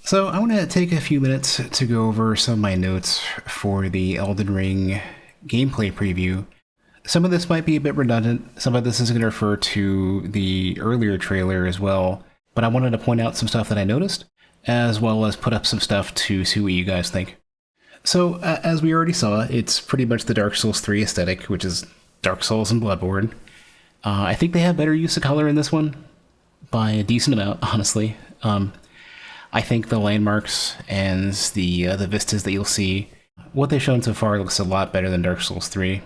So I want to take a few minutes to go over some of my notes for the Elden Ring gameplay preview. Some of this might be a bit redundant, some of this is going to refer to the earlier trailer as well, but I wanted to point out some stuff that I noticed, as well as put up some stuff to see what you guys think. So, as we already saw, it's pretty much the Dark Souls 3 aesthetic, which is Dark Souls and Bloodborne. I think they have better use of color in this one, by a decent amount, honestly. I think the landmarks and the vistas that you'll see, what they've shown so far looks a lot better than Dark Souls 3.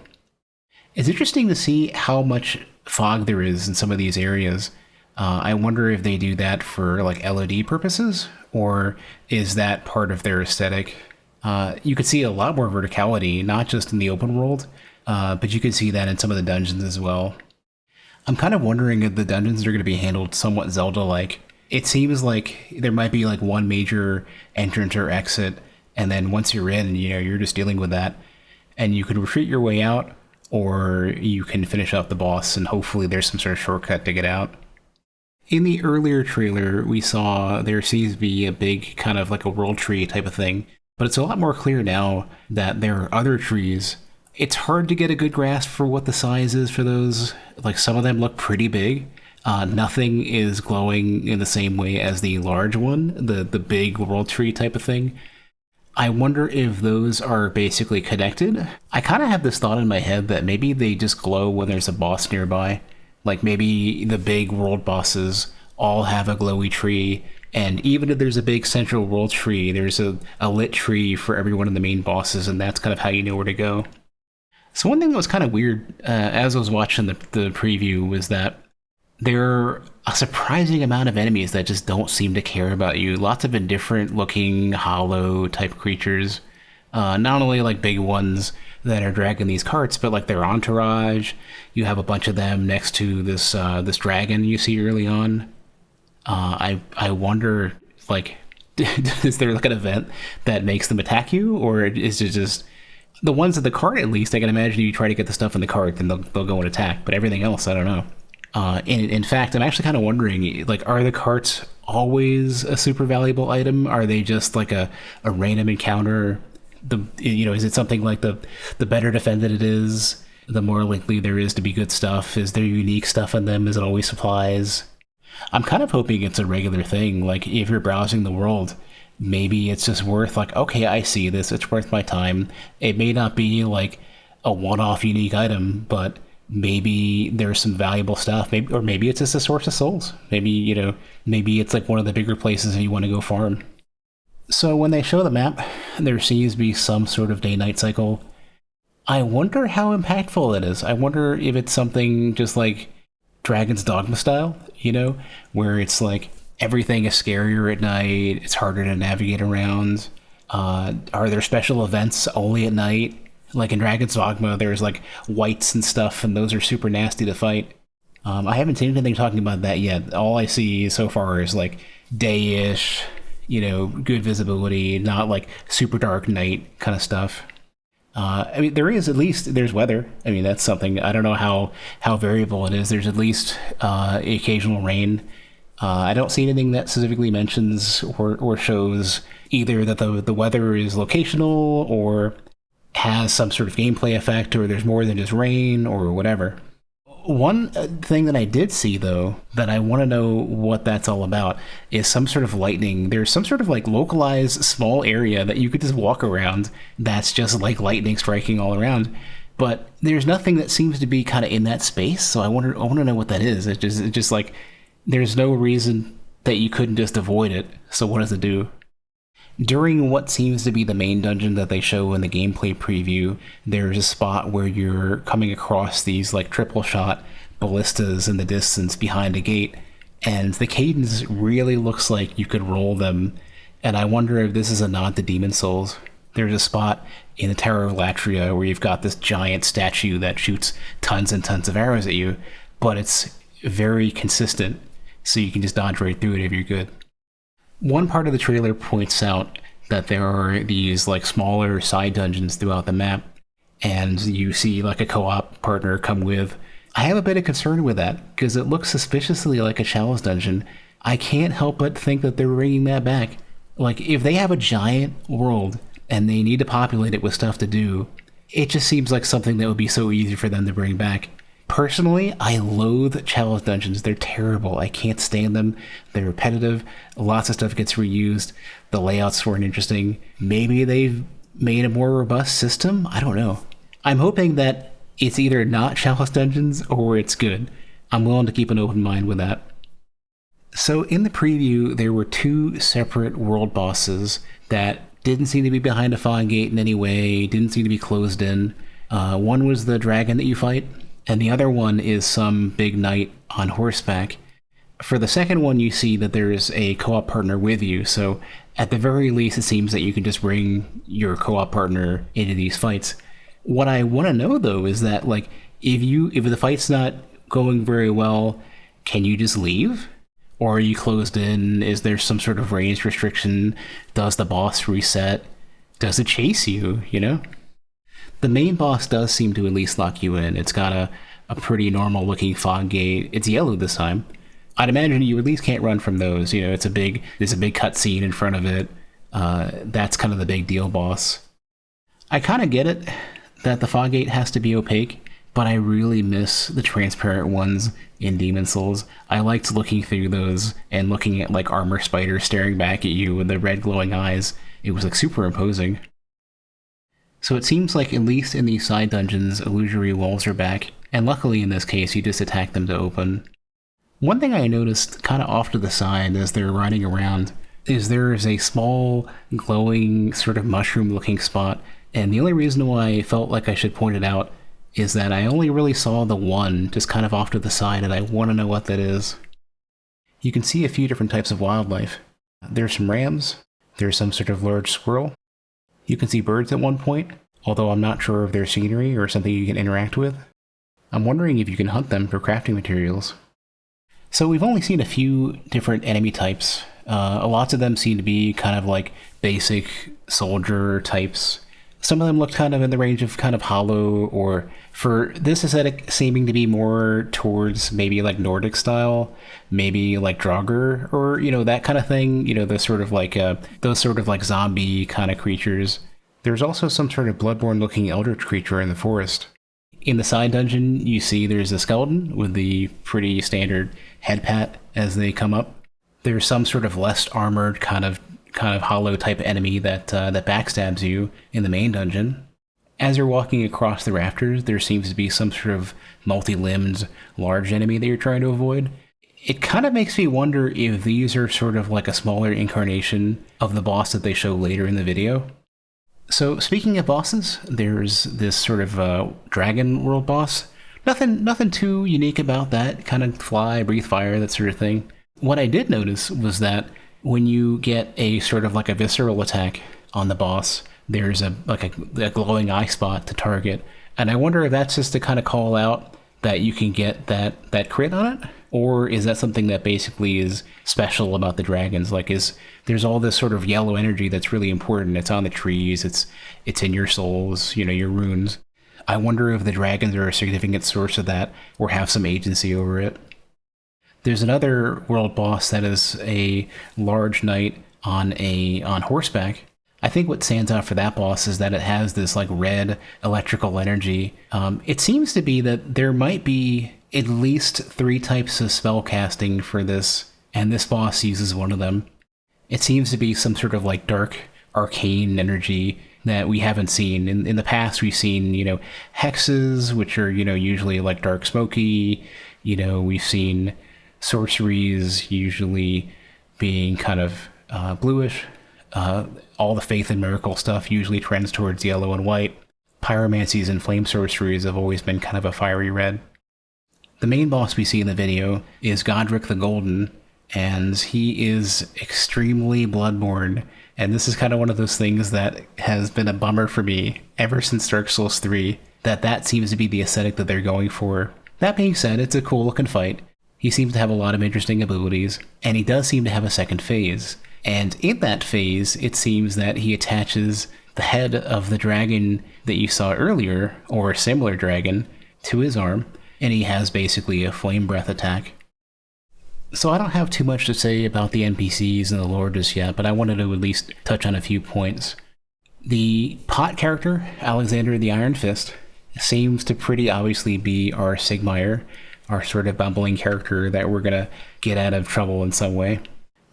It's interesting to see how much fog there is in some of these areas. I wonder if they do that for like LOD purposes, or is that part of their aesthetic? You could see a lot more verticality, not just in the open world, but you could see that in some of the dungeons as well. I'm kind of wondering if the dungeons are going to be handled somewhat Zelda-like. It seems like there might be like one major entrance or exit, and then once you're in, you're just dealing with that, and you can retreat your way out, or you can finish up the boss, and hopefully there's some sort of shortcut to get out. In the earlier trailer, we saw there seems to be a big kind of like a world tree type of thing, but it's a lot more clear now that there are other trees. It's hard to get a good grasp for what the size is for those. Like, some of them look pretty big. Nothing is glowing in the same way as the large one, the big world tree type of thing. I wonder if those are basically connected. I kind of have this thought in my head that maybe they just glow when there's a boss nearby. Like, maybe the big world bosses all have a glowy tree, and even if there's a big central world tree, there's a lit tree for every one of the main bosses, and that's kind of how you know where to go. So one thing that was kind of weird as I was watching the preview was that there are a surprising amount of enemies that just don't seem to care about you. Lots of indifferent looking, hollow type creatures. Not only like big ones that are dragging these carts, but like their entourage. You have a bunch of them next to this dragon you see early on. I wonder, like, is there like an event that makes them attack you, or is it just the ones at the cart? At least I can imagine you try to get the stuff in the cart, then they'll go and attack. But everything else, I don't know. In fact, I'm actually kind of wondering, like, are the carts always a super valuable item? Are they just like a random encounter? Is it something like the better defended it is, the more likely there is to be good stuff? Is there unique stuff in them? Is it always supplies? I'm kind of hoping it's a regular thing. Like, if you're browsing the world, maybe it's just worth, like, okay, I see this, it's worth my time. It may not be like a one-off unique item, but maybe there's some valuable stuff. Maybe it's just a source of souls. Maybe it's like one of the bigger places that you want to go farm. So when they show the map, there seems to be some sort of day-night cycle. I wonder how impactful it is. I wonder if it's something just like Dragon's Dogma style, where it's like everything is scarier at night, it's harder to navigate around. Are there special events only at night? Like in Dragon's Dogma, there's like whites and stuff, and those are super nasty to fight. I haven't seen anything talking about that yet. All I see so far is like day-ish, good visibility, not like super dark night kind of stuff. There's weather. That's something. I don't know how variable it is. There's at least occasional rain. I don't see anything that specifically mentions or shows either that the weather is locational or has some sort of gameplay effect, or there's more than just rain or whatever. One thing that I did see, though, that I want to know what that's all about is some sort of lightning. There's some sort of like localized small area that you could just walk around that's just like lightning striking all around. But there's nothing that seems to be kind of in that space, so I want to know what that is. It's just like there's no reason that you couldn't just avoid it, so what does it do? During what seems to be the main dungeon that they show in the gameplay preview, there's a spot where you're coming across these like triple shot ballistas in the distance behind a gate, and the cadence really looks like you could roll them, and I wonder if this is a nod to Demon Souls. There's a spot in the Tower of Latria where you've got this giant statue that shoots tons and tons of arrows at you, but it's very consistent, so you can just dodge right through it if you're good. One part of the trailer points out that there are these like smaller side dungeons throughout the map, and you see like a co-op partner come with. I have a bit of concern with that because it looks suspiciously like a Chalice dungeon. I can't help but think that they're bringing that back. Like, if they have a giant world and they need to populate it with stuff to do, it just seems like something that would be so easy for them to bring back. Personally, I loathe chalice dungeons. They're terrible. I can't stand them. They're repetitive. Lots of stuff gets reused. The layouts weren't interesting. Maybe they've made a more robust system? I don't know. I'm hoping that it's either not chalice dungeons or it's good. I'm willing to keep an open mind with that. So in the preview, there were 2 separate world bosses that didn't seem to be behind a fog gate in any way, didn't seem to be closed in. One was the dragon that you fight, and the other one is some big knight on horseback. For the second one, you see that there's a co-op partner with you, so at the very least, it seems that you can just bring your co-op partner into these fights. What I want to know, though, is that, like, if the fight's not going very well, can you just leave? Or are you closed in? Is there some sort of range restriction? Does the boss reset? Does it chase you, you know? The main boss does seem to at least lock you in. It's got a pretty normal looking fog gate. It's yellow this time. I'd imagine you at least can't run from those. You know, there's a big cutscene in front of it. That's kind of the big deal boss. I kind of get it that the fog gate has to be opaque, but I really miss the transparent ones in Demon Souls. I liked looking through those and looking at like armor spiders staring back at you with the red glowing eyes. It was like super imposing. So it seems like at least in these side dungeons, illusory walls are back, and luckily in this case you just attack them to open. One thing I noticed kind of off to the side as they're riding around is there is a small glowing sort of mushroom looking spot, and the only reason why I felt like I should point it out is that I only really saw the one just kind of off to the side, and I want to know what that is. You can see a few different types of wildlife. There's some rams, there's some sort of large squirrel. You can see birds at one point, although I'm not sure if they're scenery or something you can interact with. I'm wondering if you can hunt them for crafting materials. So we've only seen a few different enemy types. Lots of them seem to be kind of like basic soldier types. Some of them look kind of in the range of kind of hollow, or for this aesthetic seeming to be more towards maybe like Nordic style, maybe like Draugr, or, you know, that kind of thing, you know, those sort of like zombie kind of creatures. There's also some sort of bloodborne looking eldritch creature in the forest. In the side dungeon, you see there's a skeleton with the pretty standard head pat as they come up. There's some sort of less armored kind of hollow type enemy that backstabs you in the main dungeon. As you're walking across the rafters, there seems to be some sort of multi-limbed large enemy that you're trying to avoid. It kind of makes me wonder if these are sort of like a smaller incarnation of the boss that they show later in the video. So speaking of bosses, there's this sort of dragon world boss. Nothing too unique about that. Kind of fly, breathe fire, that sort of thing. What I did notice was that when you get a sort of like a visceral attack on the boss, there's a glowing eye spot to target. And I wonder if that's just to kind of call out that you can get that crit on it, or is that something that basically is special about the dragons? Like, there's all this sort of yellow energy that's really important. It's on the trees, it's in your souls, you know, your runes. I wonder if the dragons are a significant source of that or have some agency over it. There's another world boss that is a large knight on horseback. I think what stands out for that boss is that it has this like red electrical energy. It seems to be that there might be at least 3 types of spellcasting for this, and this boss uses one of them. It seems to be some sort of like dark arcane energy that we haven't seen. In the past, we've seen, you know, hexes, which are, you know, usually like dark smoky. You know, we've seen sorceries usually being kind of bluish. All the faith and miracle stuff usually trends towards yellow and white. Pyromancies and flame sorceries have always been kind of a fiery red. The main boss we see in the video is Godric the Golden, and he is extremely bloodborne. And this is kind of one of those things that has been a bummer for me ever since Dark Souls 3, that seems to be the aesthetic that they're going for. That being said, it's a cool looking fight. He seems to have a lot of interesting abilities, and he does seem to have a second phase. And in that phase, it seems that he attaches the head of the dragon that you saw earlier, or a similar dragon, to his arm, and he has basically a flame breath attack. So I don't have too much to say about the NPCs and the lore just yet, but I wanted to at least touch on a few points. The pot character, Alexander the Iron Fist, seems to pretty obviously be our Sigmire, our sort of bumbling character that we're gonna get out of trouble in some way.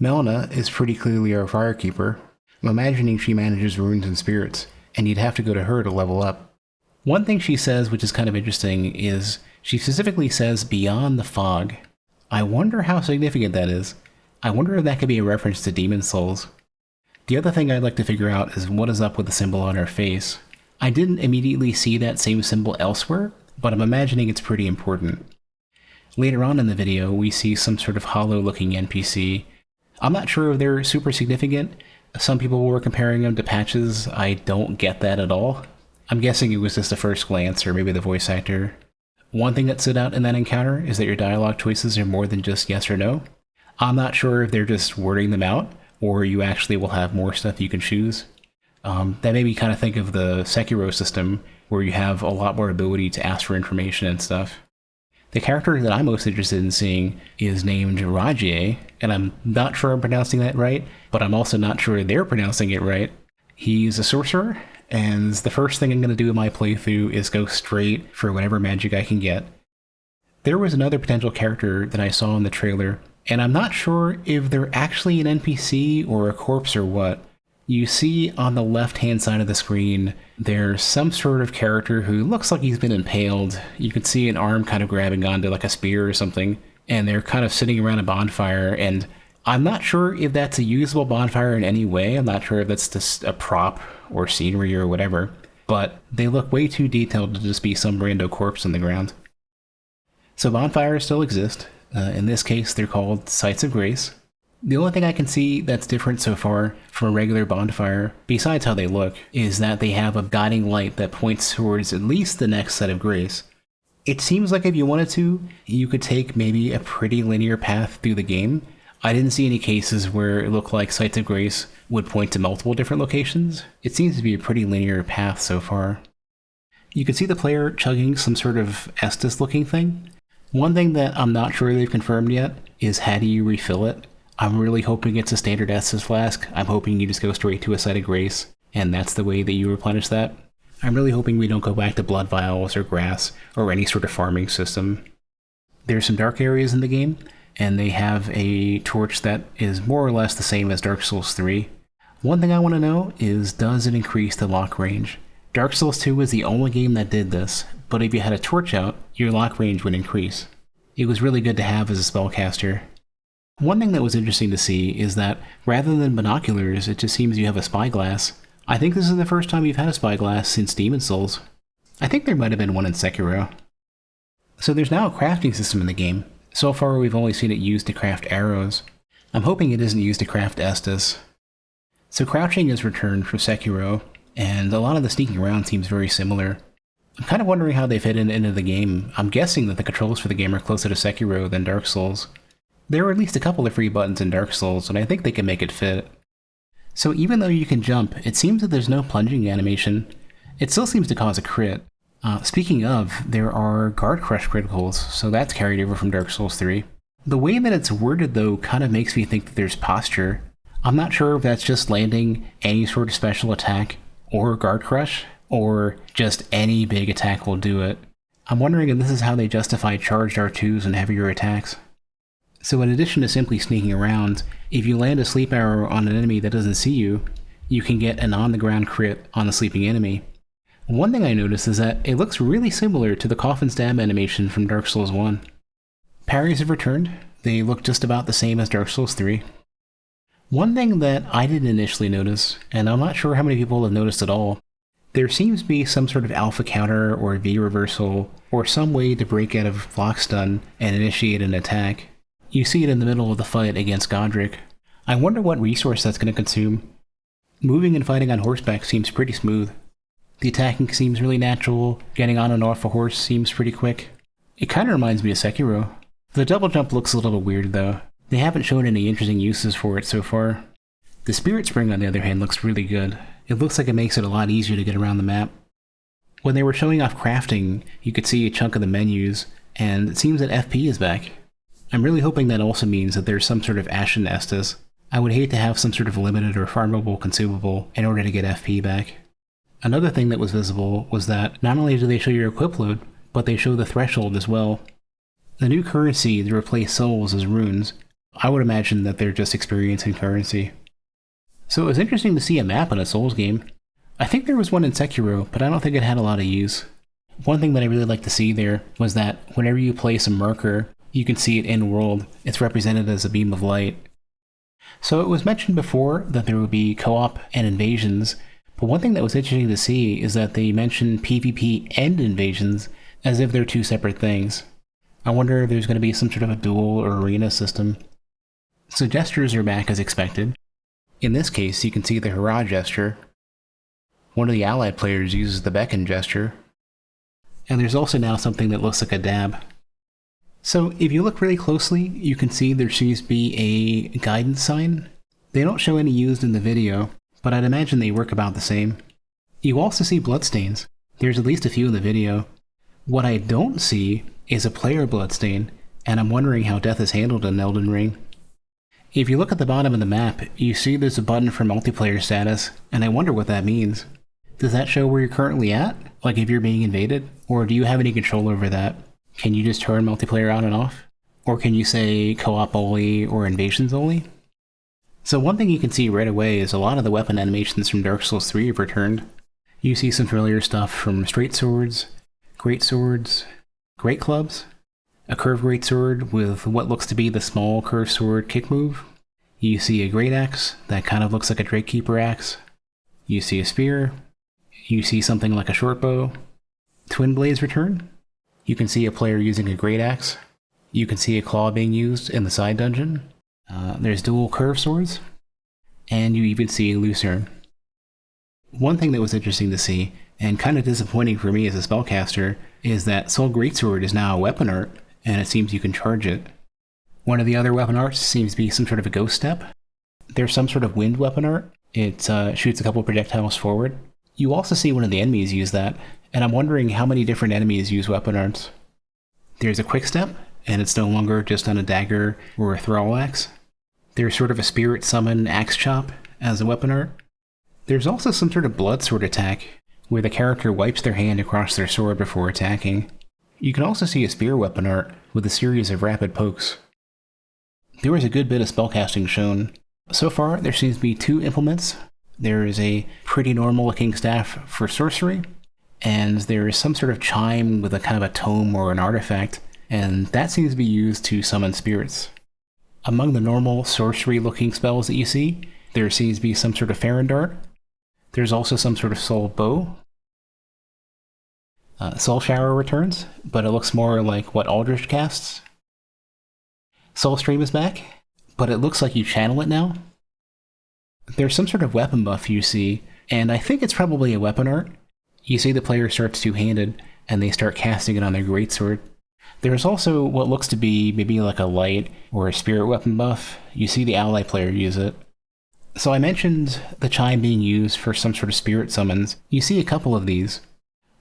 Melna is pretty clearly our Firekeeper. I'm imagining she manages runes and spirits, and you'd have to go to her to level up. One thing she says, which is kind of interesting, is she specifically says beyond the fog. I wonder how significant that is. I wonder if that could be a reference to Demon Souls. The other thing I'd like to figure out is what is up with the symbol on her face. I didn't immediately see that same symbol elsewhere, but I'm imagining it's pretty important. Later on in the video, we see some sort of hollow-looking NPC. I'm not sure if they're super significant. Some people were comparing them to patches. I don't get that at all. I'm guessing it was just a first glance, or maybe the voice actor. One thing that stood out in that encounter is that your dialogue choices are more than just yes or no. I'm not sure if they're just wording them out, or you actually will have more stuff you can choose. That made me kind of think of the Sekiro system, where you have a lot more ability to ask for information and stuff. The character that I'm most interested in seeing is named Rajie, and I'm not sure I'm pronouncing that right, but I'm also not sure they're pronouncing it right. He's a sorcerer, and the first thing I'm going to do in my playthrough is go straight for whatever magic I can get. There was another potential character that I saw in the trailer, and I'm not sure if they're actually an NPC or a corpse or what. You see on the left-hand side of the screen, there's some sort of character who looks like he's been impaled. You can see an arm kind of grabbing onto like a spear or something, and they're kind of sitting around a bonfire, and I'm not sure if that's a usable bonfire in any way. I'm not sure if that's just a prop or scenery or whatever, but they look way too detailed to just be some rando corpse on the ground. So bonfires still exist. In this case, they're called Sites of Grace. The only thing I can see that's different so far from a regular bonfire, besides how they look, is that they have a guiding light that points towards at least the next set of grace. It seems like if you wanted to, you could take maybe a pretty linear path through the game. I didn't see any cases where it looked like Sites of Grace would point to multiple different locations. It seems to be a pretty linear path so far. You can see the player chugging some sort of Estus-looking thing. One thing that I'm not sure they've confirmed yet is how do you refill it? I'm really hoping it's a standard Estus flask. I'm hoping you just go straight to a Site of Grace, and that's the way that you replenish that. I'm really hoping we don't go back to blood vials or grass or any sort of farming system. There's some dark areas in the game, and they have a torch that is more or less the same as Dark Souls 3. One thing I want to know is, does it increase the lock range? Dark Souls 2 was the only game that did this, but if you had a torch out, your lock range would increase. It was really good to have as a spellcaster. One thing that was interesting to see is that rather than binoculars, it just seems you have a spyglass. I think this is the first time you've had a spyglass since Demon Souls. I think there might have been one in Sekiro. So there's now a crafting system in the game. So far we've only seen it used to craft arrows. I'm hoping it isn't used to craft Estus. So crouching is returned for Sekiro, and a lot of the sneaking around seems very similar. I'm kind of wondering how they fit into the game. I'm guessing that the controls for the game are closer to Sekiro than Dark Souls. There are at least a couple of free buttons in Dark Souls, and I think they can make it fit. So even though you can jump, it seems that there's no plunging animation. It still seems to cause a crit. Speaking of, there are guard crush criticals, so that's carried over from Dark Souls 3. The way that it's worded though kind of makes me think that there's posture. I'm not sure if that's just landing any sort of special attack or guard crush, or just any big attack will do it. I'm wondering if this is how they justify charged R2s and heavier attacks. So in addition to simply sneaking around, if you land a sleep arrow on an enemy that doesn't see you, you can get an on-the-ground crit on the sleeping enemy. One thing I noticed is that it looks really similar to the coffin stab animation from Dark Souls 1. Parries have returned. They look just about the same as Dark Souls 3. One thing that I didn't initially notice, and I'm not sure how many people have noticed at all, there seems to be some sort of alpha counter or V reversal, or some way to break out of lock stun and initiate an attack. You see it in the middle of the fight against Godric. I wonder what resource that's going to consume. Moving and fighting on horseback seems pretty smooth. The attacking seems really natural, getting on and off a horse seems pretty quick. It kind of reminds me of Sekiro. The double jump looks a little weird though. They haven't shown any interesting uses for it so far. The Spirit Spring on the other hand looks really good. It looks like it makes it a lot easier to get around the map. When they were showing off crafting, you could see a chunk of the menus, and it seems that FP is back. I'm really hoping that also means that there's some sort of Ashen Estus. I would hate to have some sort of limited or farmable consumable in order to get FP back. Another thing that was visible was that not only do they show your equip load, but they show the threshold as well. The new currency to replace souls is runes. I would imagine that they're just experiencing currency. So it was interesting to see a map in a Souls game. I think there was one in Sekiro, but I don't think it had a lot of use. One thing that I really liked to see there was that whenever you place a marker, you can see it in-world. It's represented as a beam of light. So it was mentioned before that there would be co-op and invasions, but one thing that was interesting to see is that they mentioned PvP and invasions as if they're two separate things. I wonder if there's going to be some sort of a duel or arena system. So gestures are back as expected. In this case, you can see the hurrah gesture. One of the allied players uses the Beckon gesture. And there's also now something that looks like a dab. So if you look really closely, you can see there seems to be a guidance sign. They don't show any used in the video, but I'd imagine they work about the same. You also see bloodstains. There's at least a few in the video. What I don't see is a player bloodstain, and I'm wondering how death is handled in Elden Ring. If you look at the bottom of the map, you see there's a button for multiplayer status, and I wonder what that means. Does that show where you're currently at? Like if you're being invaded? Or do you have any control over that? Can you just turn multiplayer on and off? Or can you say co-op only or invasions only? So one thing you can see right away is a lot of the weapon animations from Dark Souls 3 have returned. You see some familiar stuff from straight swords, great clubs, a curved great sword with what looks to be the small curved sword kick move. You see a great axe that kind of looks like a Drakekeeper axe. You see a spear. You see something like a short bow. Twin blades return. You can see a player using a great axe. You can see a claw being used in the side dungeon. There's dual curved swords. And you even see a lucerne. One thing that was interesting to see, and kind of disappointing for me as a spellcaster, is that Soul Greatsword is now a weapon art, and it seems you can charge it. One of the other weapon arts seems to be some sort of a ghost step. There's some sort of wind weapon art. It shoots a couple projectiles forward. You also see one of the enemies use that, and I'm wondering how many different enemies use weapon arts. There's a quick step, and it's no longer just on a dagger or a thrall axe. There's sort of a spirit summon axe chop as a weapon art. There's also some sort of blood sword attack, where the character wipes their hand across their sword before attacking. You can also see a spear weapon art with a series of rapid pokes. There was a good bit of spellcasting shown. So far, there seems to be 2 implements. There is a pretty normal looking staff for sorcery, and there is some sort of chime with a kind of a tome or an artifact, and that seems to be used to summon spirits. Among the normal sorcery looking spells that you see, there seems to be some sort of Farron dart. There's also some sort of soul bow. Soul shower returns, but it looks more like what Aldrich casts. Soul stream is back, but it looks like you channel it now. There's some sort of weapon buff you see, and I think it's probably a weapon art. You see the player starts two-handed, and they start casting it on their greatsword. There's also what looks to be maybe like a light or a spirit weapon buff. You see the ally player use it. So I mentioned the chime being used for some sort of spirit summons. You see a couple of these.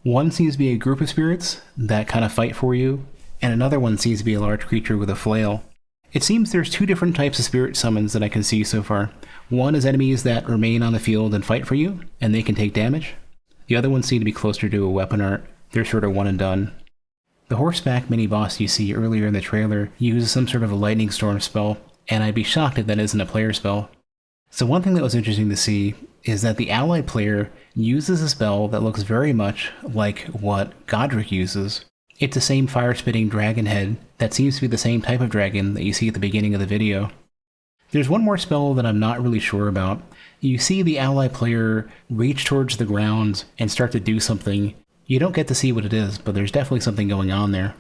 One seems to be a group of spirits that kind of fight for you, and another one seems to be a large creature with a flail. It seems there's 2 different types of spirit summons that I can see so far. One is enemies that remain on the field and fight for you, and they can take damage. The other ones seem to be closer to a weapon art. They're sort of one and done. The horseback mini-boss you see earlier in the trailer uses some sort of a lightning storm spell, and I'd be shocked if that isn't a player spell. So one thing that was interesting to see is that the allied player uses a spell that looks very much like what Godric uses. It's the same fire-spitting dragon head that seems to be the same type of dragon that you see at the beginning of the video. There's one more spell that I'm not really sure about. You see the ally player reach towards the ground and start to do something. You don't get to see what it is, but there's definitely something going on there.